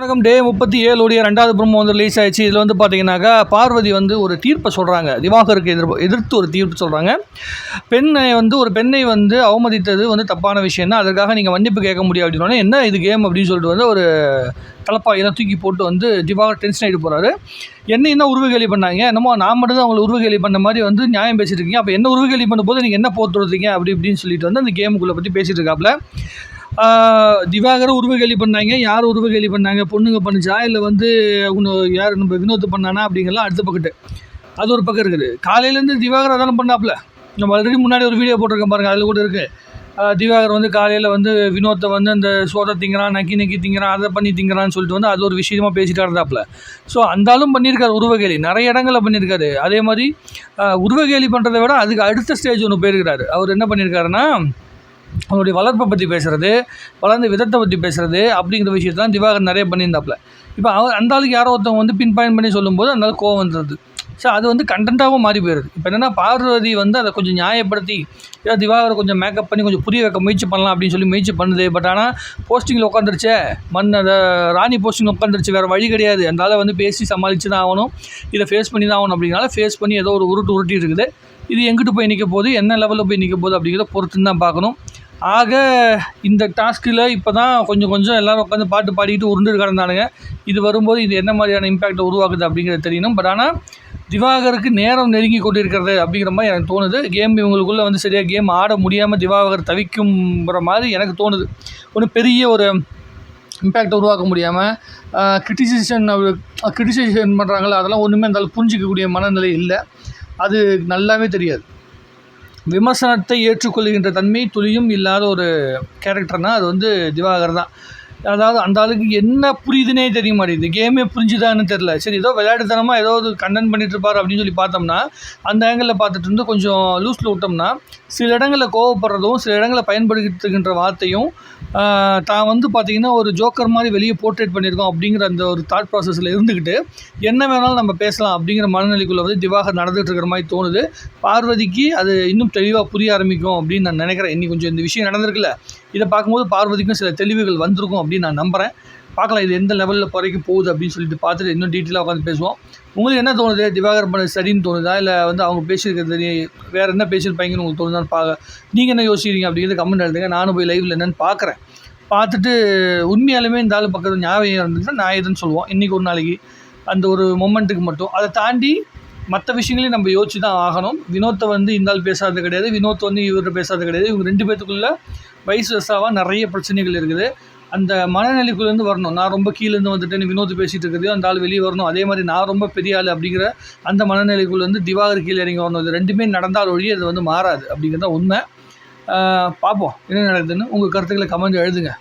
வணக்கம். டே 37 உடைய 2வது ப்ரோமோ வந்து ரிலீஸ் ஆயிடுச்சு. இதில் வந்து பார்த்தீங்கன்னாக்கா பார்வதி வந்து ஒரு தீர்ப்பை சொல்கிறாங்க. திவாகருக்கு எதிர்த்து ஒரு தீர்ப்பு சொல்கிறாங்க. ஒரு பெண்ணை வந்து அவமதித்தது வந்து தப்பான விஷயம் தான், அதற்காக நீங்கள் மன்னிப்பு கேட்க முடியும் அப்படின்னோடனே, என்ன இது கேம் அப்படின்னு சொல்லிட்டு வந்து ஒரு தலப்பாயெல்லாம் தூக்கி போட்டு வந்து திவாகர் டென்ஷன் ஆகிட்டு போகிறாரு. என்ன உருவகேலி பண்ணாங்க, என்னமோ நான் மட்டும் தான் அவங்களை உருவகேலி பண்ண மாதிரி வந்து நியாயம் பேசிட்டு இருக்கீங்க, அப்போ என்ன உருவகேலி பண்ணும்போது நீங்கள் என்ன போத்துறீங்க அப்படி இப்படின்னு சொல்லிட்டு வந்து அந்த கேமுக்குள்ளே பற்றி பேசிகிட்டு இருக்காப்புல. திவாகரை உருவகேலி பண்ணாங்க. யார் உருவகேலி பண்ணாங்க? பொண்ணுங்க பண்ணுச்சா, இல்லை வந்து யார் நம்ம வினோத் பண்ணானா அப்படிங்கலாம் அடுத்த பக்கத்து. அது ஒரு பக்கம் இருக்குது. காலையிலேருந்து திவாகர் அதெல்லாம் பண்ணாப்புல. நம்ம ஆல்ரெடி முன்னாடி ஒரு வீடியோ போட்டிருக்கேன் பாருங்கள், அதில் கூட இருக்குது. திவாகர் வந்து காலையில் வந்து வினோத்தை வந்து அந்த சோதை திங்கிறான், நக்கி திங்கிறான், அதை பண்ணி திங்கிறான்னு சொல்லிட்டு வந்து அது ஒரு விஷயமாக பேசிட்டு இருந்தாப்புல. ஸோ அந்தாலும் பண்ணியிருக்காரு உருவகேலி, நிறைய இடங்களில் பண்ணியிருக்காரு. அதே மாதிரி உருவகேலி பண்ணுறதை விட அதுக்கு அடுத்த ஸ்டேஜ் ஒன்று போயிருக்கிறாரு. அவர் என்ன பண்ணியிருக்காருன்னா, அவனுடைய வளர்ப்பை பற்றி பேசுகிறது, வளர்ந்த விதத்தை பற்றி பேசுகிறது அப்படிங்கிற விஷயத்தான் திவாகர் நிறைய பண்ணியிருந்தாப்புல. இப்போ அந்த ஆளுக்கு யாரோ ஒருத்தவங்க வந்து பின் பாயிண்ட் பண்ணி சொல்லும்போது அந்த ஆளுக்கு கோவம் வந்துடுது. ஸோ அது வந்து கண்டென்ட்டாகவும் மாறி போயிடுது. இப்போ என்னென்னா பார்வதி வந்து அதை கொஞ்சம் நியாயப்படுத்தி, ஏதோ திவாகரை கொஞ்சம் மேக்கப் பண்ணி கொஞ்சம் புரிய வைக்க முயற்சி பண்ணலாம் அப்படின்னு சொல்லி முயற்சி பண்ணுது. பட் ஆனால் போஸ்டிங்கில் உட்காந்துருச்சே, அதை ராணி போஸ்டிங்கில் உட்காந்துருச்சு, வேறு வழி கிடையாது. அதனால் வந்து பேசி சமாளித்து தான் ஆகணும், இதை ஃபேஸ் பண்ணி தான் ஆகணும். அப்படிங்கிறனால ஃபேஸ் பண்ணி ஏதோ ஒரு உருட்டி இருக்குது. இது எங்கிட்டு போய் நிற்க போகுது, என்ன லெவலில் போய் நிற்க போகுது அப்படிங்கிறத பொறுத்துன்னு தான் பார்க்கணும். ஆக இந்த டாஸ்கில் இப்போ தான் கொஞ்சம் எல்லோரும் உட்காந்து பாட்டு பாடிக்கிட்டு உருண்டு கிடந்தானுங்க. இது வரும்போது இது என்ன மாதிரியான இம்பேக்டை உருவாக்குது அப்படிங்கிறது தெரியணும். பட் ஆனால் திவாகருக்கு நேரம் நெருங்கி கொண்டு இருக்கிறது அப்படிங்கிற மாதிரி எனக்கு தோணுது. கேம் இவங்களுக்குள்ளே வந்து சரியாக கேம் ஆட முடியாமல் திவாகர் தவிக்குங்கிற மாதிரி எனக்கு தோணுது. ஒன்றும் பெரிய ஒரு இம்பேக்டை உருவாக்க முடியாமல் கிரிட்டிசைசேஷன் பண்ணுறாங்களா, அதெல்லாம் ஒன்றுமே இருந்தாலும் புரிஞ்சிக்கக்கூடிய மனநிலை இல்லை. அது நல்லாவே தெரியாது. விமர்சனத்தை ஏற்றுக்கொள்கின்ற தன்மை துளியும் இல்லாத ஒரு கேரக்டர்னால் அது வந்து திவாகர் தான். அதாவது அந்த ஆளுக்கு என்ன புரியுதுன்னே தெரிய மாட்டேங்குது, கேமே புரிஞ்சுதான்னு தெரில. சரி, ஏதோ விளையாட்டுத்தனமாக ஏதோ கண்டென்ட் பண்ணிட்டு இருப்பார் அப்படின்னு சொல்லி பார்த்தோம்னா, அந்த ஆங்கிளில் பார்த்துட்டு இருந்து கொஞ்சம் லூஸில் விட்டோம்னா, சில இடங்களில் கோவப்படுறதும் சில இடங்களில் பயன்படுத்திக்கின்ற வார்த்தையும் தான் வந்து பார்த்திங்கன்னா ஒரு ஜோக்கர் மாதிரி வெளியே போர்ட்ரேட் பண்ணியிருக்கோம் அப்படிங்கிற அந்த ஒரு தாட் ப்ராசஸில் இருந்துக்கிட்டு என்ன வேணாலும் நம்ம பேசலாம் அப்படிங்கிற மனநிலைக்குள்ளே வந்து திவாகர் நடந்துகிட்டு இருக்கிற மாதிரி தோணுது. பார்வதிக்கு அது இன்னும் தெளிவாக புரிய ஆரம்பிக்கும் அப்படின்னு நான் நினைக்கிறேன். இன்னி கொஞ்சம் இந்த விஷயம் நடந்திருக்குல்ல, இதை பார்க்கும்போது பார்வதிக்கும் சில தெளிவுகள் வந்திருக்கும் அப்படின்னு நான் நம்புகிறேன். பார்க்கலாம் இது எந்த லெவலில் குறைக்க போகுது அப்படின்னு சொல்லிட்டு பார்த்துட்டு இன்னும் டீட்டெயிலாக உட்காந்து பேசுவோம். உங்களுக்கு என்ன தோணுது? திவாகர் பண்ண சரின்னு தோணுதா, இல்லை வந்து அவங்க பேசியிருக்கிறது வேறு என்ன பேசியிருப்பாங்கன்னு உங்களுக்கு தோணுதான்னு நீங்கள் என்ன யோசிக்கிறீங்க அப்படிங்கிறது கமெண்ட் எழுதுங்க. நானும் போய் லைவில் என்னென்னு பார்க்குறேன். பார்த்துட்டு உண்மையாலுமே இந்த ஆள் பக்கத்தில் ஞாபகம் இருந்துச்சுன்னா நான் எதுன்னு சொல்லுவோம். இன்றைக்கி ஒரு நாளைக்கு அந்த ஒரு மொமெண்ட்டுக்கு மட்டும். அதை தாண்டி மற்ற விஷயங்களையும் நம்ம யோசிச்சு தான் ஆகணும். வினோத்தை வந்து இந்த ஆள் பேசாதது கிடையாது, வினோத் வந்து இவர்கிட்ட பேசாதது கிடையாது. இவங்க 2 பேத்துக்குள்ளே வயசு வயசாக நிறைய பிரச்சனைகள் இருக்குது. அந்த மனநிலைக்குள்ளேருந்து வரணும். நான் ரொம்ப கீழேருந்து வந்துட்டேன்னு வினோத் பேசிகிட்டு இருக்கிறதையும் அந்த ஆள் வெளியே வரணும். அதே மாதிரி நான் ரொம்ப பெரிய ஆள் அப்படிங்கிற அந்த மனநிலைக்குள்ளேருந்து திவாகர் கீழே இறங்கி வரணும். இது 2மே நடந்தால் ஒழிய அது வந்து மாறாது அப்படிங்கிறத உண்மை. பார்ப்போம் என்ன நடக்குதுன்னு. உங்கள் கருத்துக்களை கமெண்ட் எழுதுங்க.